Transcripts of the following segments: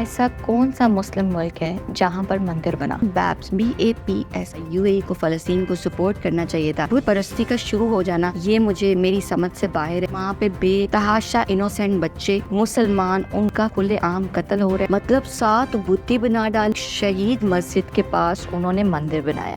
ऐसा कौन सा मुस्लिम मुल्क है जहाँ पर मंदिर बना? बैप्स BAPS यूएई को फलस्तीन को सपोर्ट करना चाहिए था। बुत परस्ती का शुरू हो जाना ये मुझे मेरी समझ से बाहर है। वहाँ पे बेतहाशा इनोसेंट बच्चे मुसलमान उनका खुलेआम कत्ल हो रहा है। मतलब 7 बुत्ती बना डाल शहीद मस्जिद के पास उन्होंने मंदिर बनाया।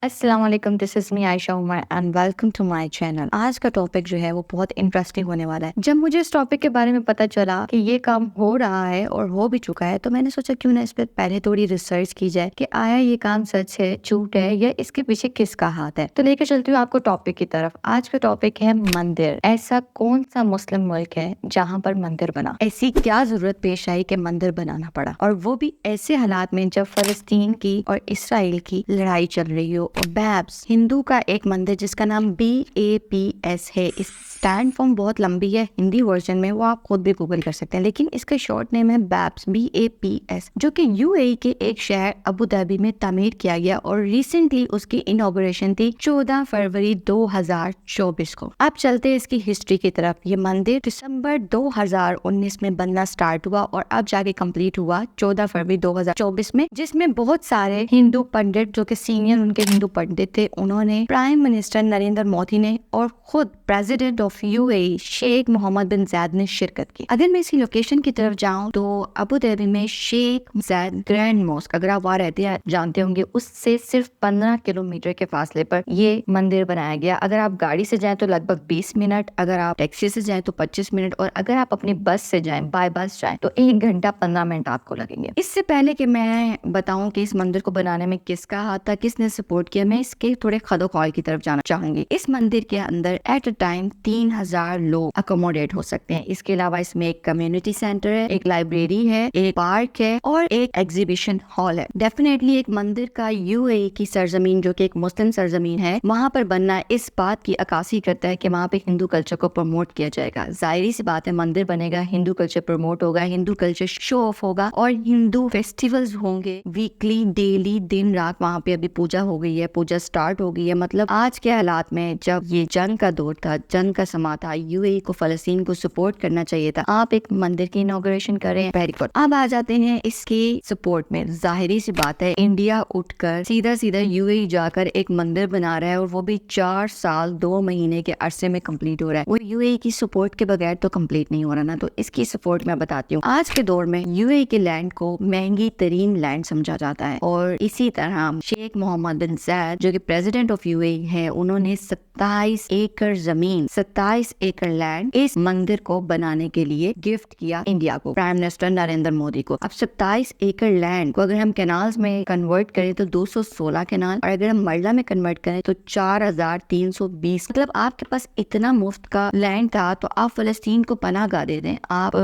अस्सलाम वालेकुम, this is me Ayesha Umar and welcome to my channel. आज का टॉपिक जो है वो बहुत इंटरेस्टिंग होने वाला है। जब मुझे इस टॉपिक के बारे में पता चला कि ये काम हो रहा है और हो भी चुका है, तो मैंने सोचा क्यों ना इस पर पहले थोड़ी रिसर्च की जाए कि आया ये काम सच है, झूठ है, या इसके पीछे किसका हाथ है। तो लेकर चलती हूँ आपको टॉपिक की तरफ। आज का टॉपिक है मंदिर। ऐसा कौन सा मुस्लिम मुल्क है जहाँ पर मंदिर बना? ऐसी क्या जरूरत पेश आई कि मंदिर बनाना पड़ा, और वो भी ऐसे हालात में जब फलस्तीन की और इसराइल की लड़ाई चल रही हो। और बैप्स हिंदू का एक मंदिर जिसका नाम BAPS है। इस स्टैंड फॉर्म बहुत लंबी है हिंदी वर्जन में, वो आप खुद भी गूगल कर सकते हैं, लेकिन इसका शॉर्ट नेम है बैप्स BAPS, जो कि यूएई के एक शहर अबू धाबी में तामीर किया गया और रिसेंटली उसकी इनॉग्रेशन थी 14 फरवरी 2024 को। अब चलते हैं इसकी हिस्ट्री की तरफ। ये मंदिर दिसंबर 2019 में बनना स्टार्ट हुआ और अब जाके कंप्लीट हुआ 14 फरवरी 2024 में, जिसमें बहुत सारे हिंदू पंडित जो कि सीनियर उनके हिंदू पंडित थे, उन्होंने प्राइम मिनिस्टर नरेंद्र मोदी ने और खुद president of UAE Sheikh Mohammed bin Zayed ने शिरकत की। अगर मैं इसकी लोकेशन की तरफ जाऊं तो अबू धाबी में शेख जायद ग्रैंड मॉस्क, अगर आप वहाँ रहते हैं जानते होंगे, उससे सिर्फ 15 किलोमीटर के फासले पर ये मंदिर बनाया गया। अगर आप गाड़ी से जाएं तो लगभग 20 मिनट, अगर आप टैक्सी से जाएं तो 25 मिनट, और अगर आप अपनी बस से जाएं, बाय बस जाएं, तो 1 घंटा 15 मिनट आपको लगेंगे। इससे पहले कि मैं बताऊं कि इस मंदिर को बनाने में किसका हाथ था, किसने सपोर्ट किया, मैं इसके थोड़े खदोखौल की तरफ जाना चाहूंगी। इस मंदिर के अंदर एट अ टाइम 3000 लोग अकोमोडेट हो सकते हैं। इसके अलावा इसमें एक कम्युनिटी सेंटर है, एक लाइब्रेरी है, एक पार्क है और एक एग्जीबिशन हॉल है। डेफिनेटली एक मंदिर का यूएई की सरजमीन, जो कि एक मुस्लिम सरजमीन है, वहाँ पर बनना इस बात की अक्कासी करता है कि वहाँ पे हिंदू कल्चर को प्रमोट किया जाएगा। जाहिर सी बात है, मंदिर बनेगा, हिंदू कल्चर प्रमोट होगा, हिंदू कल्चर शो ऑफ होगा और हिंदू फेस्टिवल्स होंगे वीकली, डेली, दिन रात। वहाँ पे अभी पूजा हो गई है, पूजा स्टार्ट हो गई है। मतलब आज के हालात में जब ये जंग का दौर था, जंग का समा था, यूएई को फलस्तीन को सपोर्ट करना चाहिए था, आप एक मंदिर की इनॉग्रेशन करें, वेरी गुड। अब आ जाते हैं इसके सपोर्ट में। जाहिर सी बात है, इंडिया उठकर सीधा सीधा यूएई जाकर एक मंदिर बना रहा है, और वो भी 4 साल 2 महीने के अरसे में कंप्लीट हो रहा है। वो यूएई की सपोर्ट के बगैर तो कंप्लीट नहीं हो रहा ना। तो इसकी सपोर्ट मैं बताती हूँ। आज के दौर में यूएई के लैंड को महंगी तरीन लैंड समझा जाता है, और इसी तरह शेख मोहम्मद बिन जायद जो कि प्रेसिडेंट ऑफ यूएई है, उन्होंने 27 एकड़ जमीन, 27 एकड़ लैंड इस मंदिर को बनाने के लिए गिफ्ट किया इंडिया को, प्राइम मिनिस्टर नरेंद्र मोदी को। अब 27 एकड़ लैंड को अगर हम कैनाल्स में कन्वर्ट करें तो 216 कैनाल, और अगर हम मरला में कन्वर्ट करें तो 4320। मतलब आपके पास इतना मुफ्त का लैंड था, तो आप फलस्तीन को पनाहगाह दे दें। आप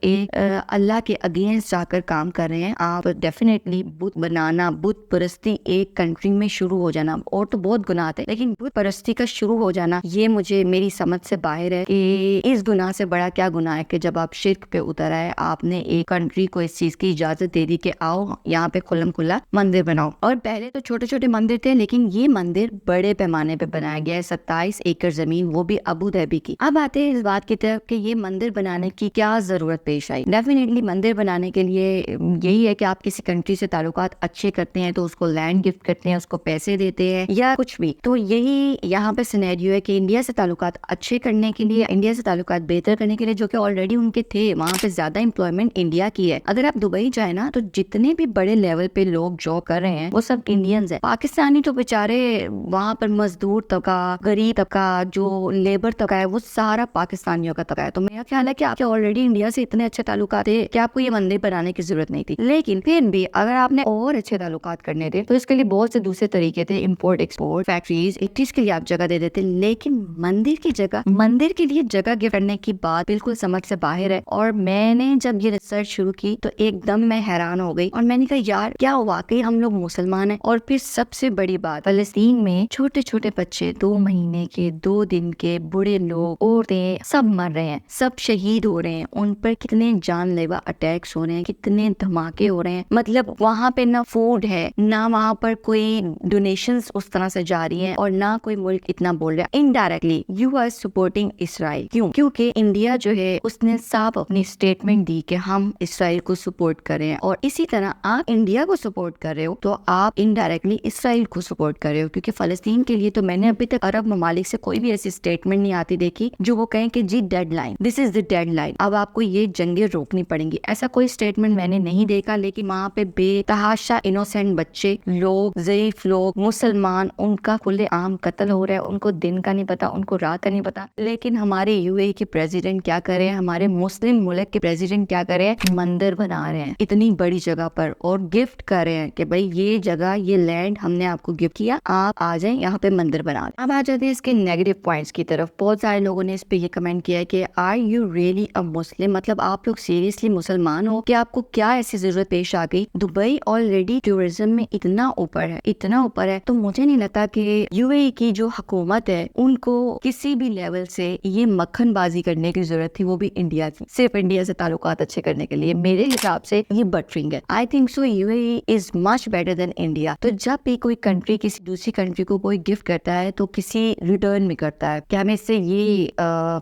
एक अल्लाह के अगेंस्ट जाकर काम कर रहे हैं। आप डेफिनेटली बुत बनाना, बुत परस्ती एक कंट्री में शुरू हो जाना, और तो बहुत गुनाह थे, लेकिन बुत परस्ती का शुरू हो जाना ये मुझे मेरी समझ से बाहर है कि इस गुनाह से बड़ा क्या गुनाह है कि जब आप शिर्क पे उतर आए, आपने एक कंट्री को इस चीज की इजाजत दे दी कि आओ यहाँ पे खुल्लम खुल्ला मंदिर बनाओ। और पहले तो छोटे छोटे मंदिर थे, लेकिन ये मंदिर बड़े पैमाने पे बनाया गया है, 27 एकड़ जमीन, वो भी अबू धाबी की। अब आते हैं इस बात की तरफ कि ये मंदिर बनाने की क्या जरूरत पेश आई। डेफिनेटली मंदिर बनाने के लिए यही है कि आप किसी कंट्री से ताल्लुकात अच्छे करते हैं तो उसको लैंड गिफ्ट करते हैं, उसको पैसे देते हैं या कुछ भी। तो यही यहाँ पे सिनेरियो है कि इंडिया से ताल्लुकात अच्छे करने के लिए, इंडिया से ताल्लुकात बेहतर करने के लिए, जो कि ऑलरेडी उनके थे, वहाँ पे ज्यादा एम्प्लॉयमेंट इंडिया की है। अगर आप दुबई जाए ना, तो जितने भी बड़े लेवल पे लोग जॉब कर रहे हैं वो सब इंडियंस है। पाकिस्तानी तो बेचारे वहाँ पर मजदूर तबका, गरीब तबका, जो लेबर तबका है, वो सारा पाकिस्तानियों का तबका है। तो मेरा ख्याल है कि आपके ऑलरेडी इंडिया से इतने अच्छे ताल्लुकात थे कि आपको ये मंदिर बनाने की जरूरत नहीं थी। लेकिन फिर भी अगर आपने और अच्छे ताल्लुकात करने थे तो इसके लिए बहुत से दूसरे तरीके थे, इम्पोर्ट एक्सपोर्ट, फैक्ट्रीज, एक्टिविटीज के लिए आप जगह दे देते। लेकिन मंदिर की जगह, मंदिर के लिए जगह गिफ्ट करने की बात बिल्कुल समझ से बाहर है। और मैंने जब ये रिसर्च शुरू की तो एकदम मैं हैरान हो गई, और मैंने कहा यार क्या वाकई हम लोग मुसलमान हैं। और फिर सबसे बड़ी बात, फलस्तीन में छोटे छोटे बच्चे, 2 महीने के, 2 दिन के, बूढ़े लोग, औरतें, सब मर रहे हैं, सब शहीद हो रहे हैं। उन पर कितने जानलेवा अटैक्स हो रहे हैं, कितने धमाके हो रहे हैं। मतलब वहाँ पे ना फूड है, ना वहाँ पर कोई डोनेशंस उस तरह से जा रही हैं और ना कोई मुल्क इतना बोल रहा है। Indirectly you are supporting Israel. क्यों? क्योंकि इंडिया जो है उसने साफ अपनी स्टेटमेंट दी कि हम इसराइल को सपोर्ट करें, और इसी तरह आप इंडिया को सपोर्ट कर रहे हो तो आप इनडायरेक्टली इसराइल को सपोर्ट कर रहे हो। क्योंकि फलस्तीन के लिए तो मैंने अभी तक अरब ममालिक से कोई भी ऐसी स्टेटमेंट नहीं आती देखी जो वो कहें कि जी deadline, this is the deadline, अब आपको ये जंगें रोकनी पड़ेंगी। ऐसा कोई स्टेटमेंट मैंने नहीं देखा। लेकिन वहाँ पे बेतहाशा इनोसेंट बच्चे लोग, ज़ईफ लोग, मुसलमान, उनका खुले आम कत्ल हो रहा है। उनको दिन का नहीं पता, उनको रात का नहीं पता। लेकिन हमारे यूएई के प्रेसिडेंट क्या कर रहे हैं, हमारे मुस्लिम मुल्क के प्रेसिडेंट क्या कर रहे हैं, मंदिर बना रहे हैं इतनी बड़ी जगह पर और गिफ्ट कर रहे हैं कि भाई ये जगह, ये लैंड हमने आपको गिफ्ट किया, आप आ जाएं यहाँ पे मंदिर बना लें। अब आ जाते हैं इसके नेगेटिव पॉइंट्स की तरफ। बहुत सारे लोगों ने इस पे ये कमेंट किया है कि आर यू रियली अ मुस्लिम, मतलब आप लोग सीरियसली मुसलमान हो कि आपको क्या ऐसी जरूरत पेश आ गई। दुबई ऑलरेडी टूरिज्म में इतना ऊपर है, इतना ऊपर है, तो मुझे नहीं लगता कि यूएई की जो हुकूमत है उनको किसी भी लेवल से ये मक्खनबाजी करने की जरूरत थी, वो भी इंडिया की, सिर्फ इंडिया से ताल्लुकात अच्छे करने के लिए। मेरे हिसाब से ये बटरिंग है। I think so UAE is much better than India. तो जब भी कोई कंट्री किसी दूसरी कंट्री को कोई गिफ्ट करता है तो किसी रिटर्न में करता है कि हमें इससे ये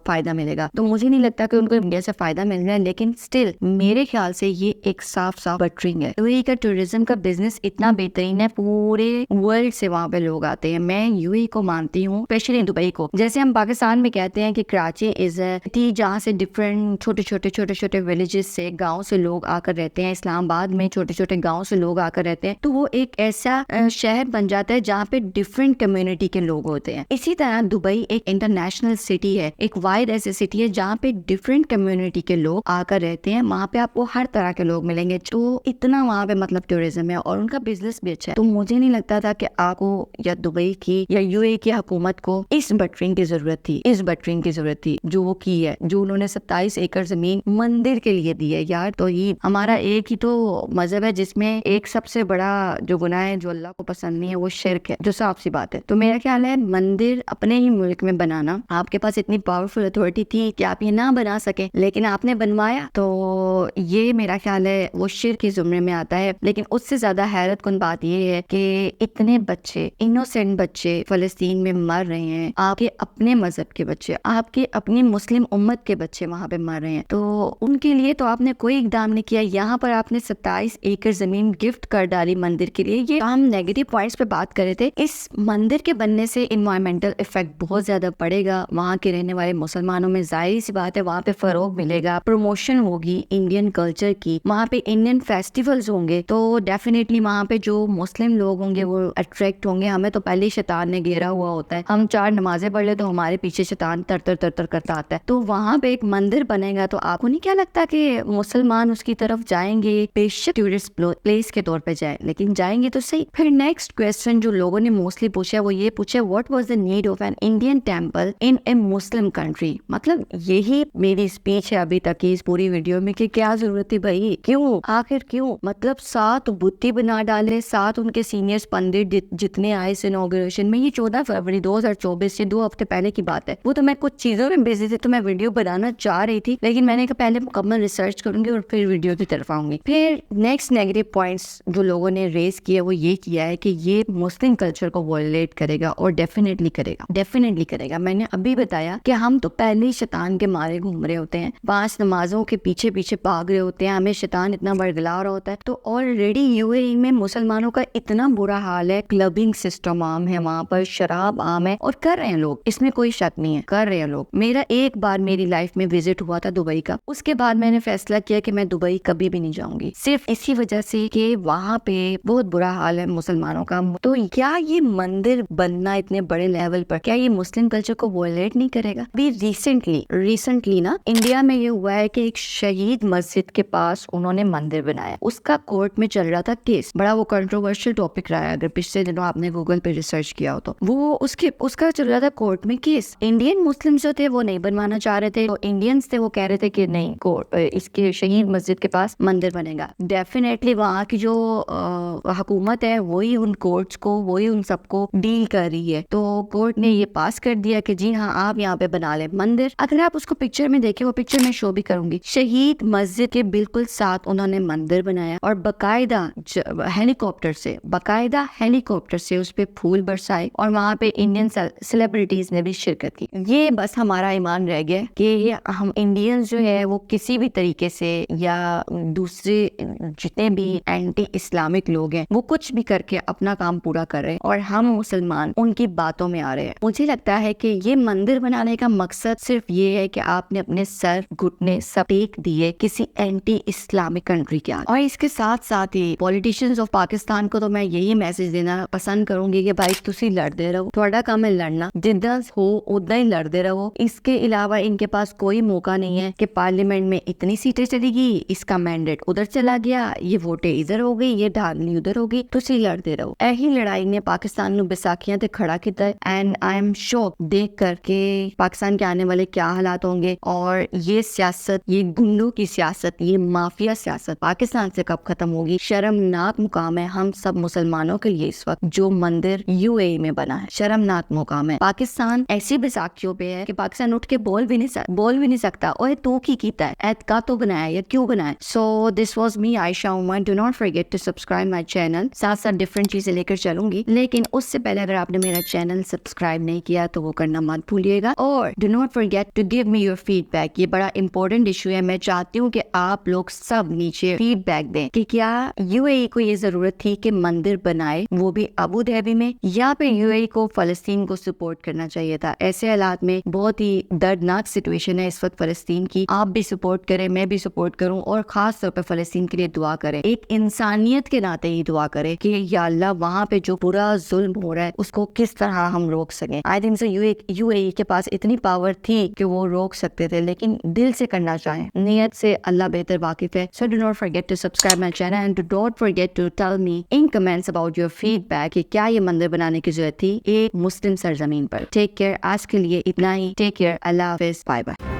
फायदा मिलेगा, तो मुझे नहीं लगता कि उनको इंडिया से फायदा मिल रहा है। लेकिन स्टिल मेरे ख्याल से ये एक साफ साफ बटरिंग है। यूएई का टूरिज्म का बिजनेस इतना बेहतरीन है, पूरे वर्ल्ड से वहाँ पे लोग आते हैं। मैं यूएई को मानती हूँ, स्पेशली दुबई को। जैसे हम पाकिस्तान में कहते हैं कि कराची इज अ सिटी जहाँ से डिफरेंट छोटे छोटे विलेजेस से, गाँव से लोग आकर रहते हैं। इस्लामाबाद में छोटे छोटे गाँव से लोग आकर रहते हैं, तो वो एक ऐसा शहर बन जाता है जहाँ पे डिफरेंट कम्युनिटी के लोग होते हैं। इसी तरह दुबई एक इंटरनेशनल सिटी है, एक वाइड ऐसी सिटी है जहाँ पे डिफरेंट कम्युनिटी के लोग आकर रहते हैं। वहाँ पे आपको हर तरह के लोग मिलेंगे, जो इतना वहाँ पे मतलब टूरिज्म है और उनका बिजनेस भी अच्छा है। तो मुझे नहीं लगता था कि आपको या दुबई की या यूएई की हुकूमत को इस बटरिंग की जरूरत थी, इस बटरिंग की जरूरत थी जो वो की है, जो उन्होंने 27 एकड़ जमीन मंदिर के लिए दी है। यार तो ये हमारा एक ही तो मजहब है जिसमें एक सबसे बड़ा जो गुनाह है जो अल्लाह को पसंद नहीं है वो शिर्क है, जो साफ सी बात है। तो मेरा ख्याल है मंदिर अपने ही मुल्क में बनाना, आपके पास इतनी पावरफुल अथॉरिटी थी कि आप ये ना बना सके, लेकिन आपने बनवाया, तो ये मेरा ख्याल है वो शिर्क के जुमरे में आता है। लेकिन उससे ज्यादा हैरत कुन बात ये है कि इतने बच्चे, इनोसेंट बच्चे फलस्तीन में मर रहे हैं, आपके अपने मजहब के बच्चे, आपके अपनी मुस्लिम उम्मत के बच्चे वहाँ पे मर रहे हैं। तो उनके लिए तो आपने कोई इकदाम नहीं किया। यहाँ पर आपने 27 एकड़ जमीन गिफ्ट कर डाली मंदिर के लिए। ये हम नेगेटिव पॉइंट्स पे बात कर रहे थे। इस मंदिर के बनने से इन्वायरमेंटल इफेक्ट बहुत ज्यादा पड़ेगा वहाँ के रहने वाले मुसलमानों में। जाहिर सी बात है वहाँ पे फरोग मिलेगा, प्रमोशन होगी इंडियन कल्चर की, वहाँ पे इंडियन फेस्टिवल्स होंगे, तो डेफिनेटली वहाँ पे जो मुस्लिम लोग होंगे वो अट्रैक्ट होंगे। हमें तो पहले ही शैतान ने घेरा हुआ होता है, हम 4 नमाजें पढ़ ले तो हमारे पीछे शैतान तर तर तर तर करता आता है। तो वहाँ पे एक मंदिर बनेगा तो आपको नहीं क्या लगता कि मुसलमान उसकी तरफ जाएंगे? बेशक टूरिस्ट प्लेस के तौर पे जाए, लेकिन जाएंगे तो सही। फिर नेक्स्ट क्वेश्चन जो लोगों ने मोस्टली पूछा वो ये पूछे, what was the need of an Indian temple in A Muslim country? मतलब यही मेरी स्पीच है अभी तक की इस पूरी वीडियो में कि क्या जरूरत थी भाई, क्यों, आखिर क्यों? मतलब 7 बुत्ती बना डाले, 7 उनके सीनियर्स पंडित जितने आए इस इनॉग्रेशन में। ये 14 फरवरी 2024 से 2 हफ्ते पहले की बात है। वो तो मैं कुछ चीजों में बिजी थी तो मैं वीडियो बनाना चाह रही थी, लेकिन मैंने कहा पहले मुकम्मल रिसर्च करूंगी और फिर वीडियो की तरफ आऊंगी। फिर नेक्स्ट नेगेटिव पॉइंट्स जो लोगों ने रेज किया वो ये किया है कि ये मुस्लिम कल्चर को वॉयलेट करेगा, और डेफिनेटली करेगा, डेफिनेटली करेगा। मैंने अभी बताया कि हम तो पहले ही शैतान के मारे घूम रहे होते हैं, 5 नमाजों के पीछे पीछे भाग रहे होते हैं, हमें शैतान इतना बरगला रहा होता है। तो ऑलरेडी यूएई में मुसलमानों का इतना बुरा हाल है, क्लबिंग सिस्टम आम है वहाँ पर, शराब आम है, और कर रहे हैं लोग, इसमें कोई शक नहीं है, कर रहे हैं लोग। मेरा एक बार मेरी लाइफ में विजिट हुआ था दुबई का, उसके बाद मैंने फैसला किया कि मैं दुबई कभी भी नहीं जाऊंगी, सिर्फ इसी वजह से कि वहाँ पे बहुत बुरा हाल है मुसलमानों का। तो क्या ये मंदिर बनना इतने बड़े लेवल पर, क्या ये मुस्लिम कल्चर को वॉयलेट नहीं करेगा? अभी रिसेंटली ना इंडिया में ये हुआ है कि एक शहीद मस्जिद के पास उन्होंने मंदिर बनाया, उसका कोर्ट में चल रहा था केस, बड़ा वो कंट्रोवर्शियल टॉपिक रहा है। अगर पिछले दिनों आपने गूगल पे रिसर्च किया हो तो वो उसका चल रहा था कोर्ट में केस। इंडियन मुस्लिम जो थे वो नहीं बनवाना चाह रहे थे, तो इंडियंस थे वो कह रहे थे कि नहीं, कोर्ट इसके शहीद मस्जिद के पास मंदिर बनेगा। डेफिनेटली वहाँ की जो हुकूमत है वही उन कोर्ट्स को, वही उन सबको डील कर रही है। तो कोर्ट ने ये पास कर दिया कि जी हाँ आप यहाँ पे बना ले मंदिर। अगर आप उसको पिक्चर में देखें, वो पिक्चर में शो भी करूंगी, शहीद मस्जिद के बिल्कुल साथ उन्होंने मंदिर बनाया, और बाकायदा हेलीकॉप्टर से उस पे फूल बरसाए और वहाँ पे इंडियन सेलिब्रिटीज ने भी शिरकत की। ये बस हमारा ईमान रह गया कि हम इंडियंस जो है वो किसी भी तरीके से या दूसरे जितने भी एंटी इस्लामिक लोग हैं वो कुछ भी करके अपना काम पूरा कर रहे हैं और हम मुसलमान उनकी बातों में आ रहे हैं। मुझे लगता है कि ये मंदिर बनाने का मकसद सिर्फ ये है कि आपने अपने सर घुटने सब टेक दिए किसी एंटी इस्लामिक कंट्री के आगे। और इसके साथ साथ ही पॉलिटिशियंस ऑफ पाकिस्तान को तो मैं यही मैसेज देना पसंद करूंगी कि भाई तुसी लड़ते रहो, थोड़ा काम है लड़ना, जिद्दां हो उदा ही लड़ते रहो। इसके अलावा इनके पास कोई मौका नहीं है कि पार्लियामेंट में इतनी सीटें चलेगी, इसका मैंडेट उधर चला गया, ये वोटें इधर हो गई, ये ढालनी उधर हो गई, तुसी लड़ते रहो। यही लड़ाई ने पाकिस्तान ਨੂੰ बैसाखियां ते खड़ा किया है एंड आई एम शॉक देख कर के पाकिस्तान के आने वाले क्या हालात होंगे और ये सियासत, ये गुंडों की सियासत, ये माफिया सियासत पाकिस्तान से कब खत्म होगी। शर्मनाक मुकाम है हम सब मुसलमानों के लिए इस वक्त जो मंदिर यूएई में बना है, शर्मनाक मुकाम है। पाकिस्तान ऐसी बैसाखियों पे है कि पाकिस्तान उठ के बोल भी नहीं सकता ओए तू की कीता है, ऐतका तो बनाया या क्यों बनाया। So this was me Ayesha Umar. Do not forget to subscribe my channel. साथ साथ डिफरेंट चीजें लेकर चलूंगी, लेकिन उससे पहले अगर आपने मेरा चैनल सब्सक्राइब नहीं किया तो वो करना मत भूलिएगा। और do not forget to give me your feedback. ये बड़ा इंपॉर्टेंट इशू है। मैं चाहती हूँ कि आप लोग सब नीचे फीडबैक दें कि क्या यूएई को ये जरूरत थी कि मंदिर बनाए, वो भी अबू धाबी में, या फिर यूएई को फलस्तीन को सपोर्ट करना चाहिए था। ऐसे हालात में बहुत ही दर्दनाक सिचुएशन है इस वक्त फलस्तीन की। आप भी सपोर्ट करें, मैं भी सपोर्ट करूं और खास तौर पर फलस्तीन के लिए दुआ करें, एक इंसानियत के नाते ही दुआ करें कि या अल्लाह वहाँ पे जो पूरा जुल्म हो रहा है उसको किस तरह हम रोक सकें। आई थिंक सो यूएई के पास इतनी पावर थी कि वो रोक सकते थे, लेकिन दिल से करना चाहें, नियत से अल्लाह बेहतर वाकिफ है। So do not forget to subscribe my channel and do not forget to tell me in comments about your feedback कि क्या ये मंदिर बनाने की जरूरत थी एक मुस्लिम सरजमीन पर। टेक केयर, आज के लिए इतना ही। टेक केयर, अल्लाह हाफिज, बाय बाय।